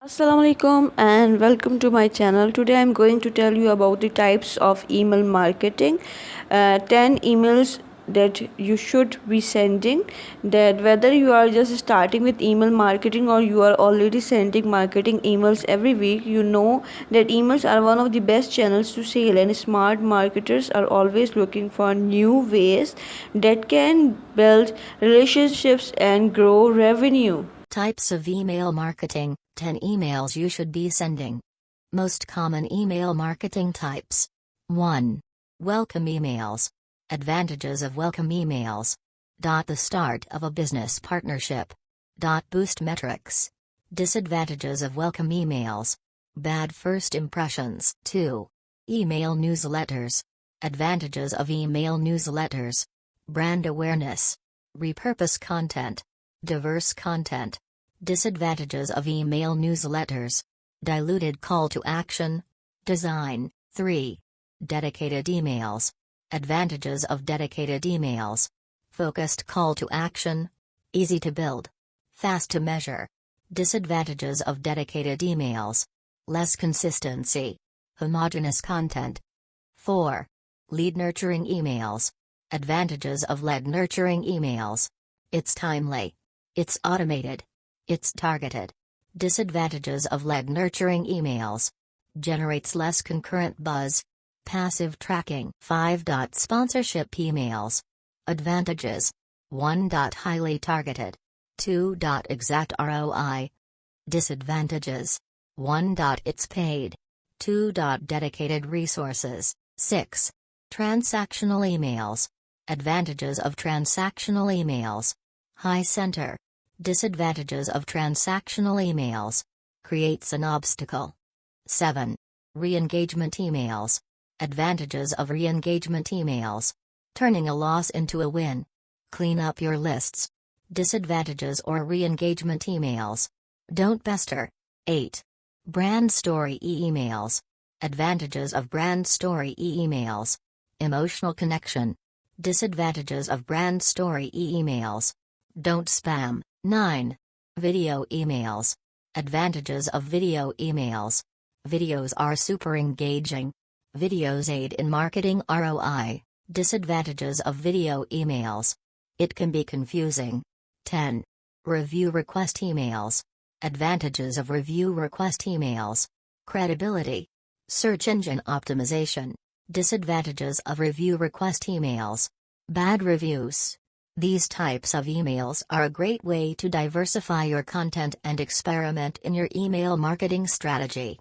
Assalamu alaikum and welcome to my channel. Today I'm going to tell you about the types of email marketing. 10 emails that you should be sending, that whether you are just starting with email marketing or you are already sending marketing emails every week, you know that emails are one of the best channels to sell, and smart marketers are always looking for new ways that can build relationships and grow revenue. Types of email marketing, 10 emails you should be sending. Most common email marketing types. 1. Welcome emails. Advantages of welcome emails. The start of a business partnership. Boost metrics. Disadvantages of welcome emails. Bad first impressions. 2. Email newsletters. Advantages of email newsletters. Brand awareness. Repurpose content. Diverse content. Disadvantages of email newsletters. Diluted call to action. Design. 3. Dedicated emails. Advantages of dedicated emails. Focused call to action. Easy to build. Fast to measure. Disadvantages of dedicated emails. Less consistency. Homogeneous content. 4. Lead nurturing emails. Advantages of lead nurturing emails. It's timely. It's automated. It's targeted. Disadvantages of lead nurturing emails. Generates less concurrent buzz. Passive tracking. 5. Sponsorship emails. Advantages. 1. Highly targeted. 2. Exact ROI. Disadvantages. 1. It's paid. 2. Dedicated resources. 6. Transactional emails. Advantages of transactional emails. High center. Disadvantages of transactional emails. Creates an obstacle. 7. Re-engagement emails. Advantages of re-engagement emails. Turning a loss into a win. Clean up your lists. Disadvantages or re-engagement emails. Don't pester. 8. Brand story emails. Advantages of brand story emails. Emotional connection. Disadvantages of brand story emails. Don't spam. 9. Video emails. Advantages of video emails. Videos are super engaging. Videos aid in marketing ROI. Disadvantages of video emails. It can be confusing. 10. Review request emails. Advantages of review request emails. Credibility. Search engine optimization. Disadvantages of review request emails. Bad reviews. These types of emails are a great way to diversify your content and experiment in your email marketing strategy.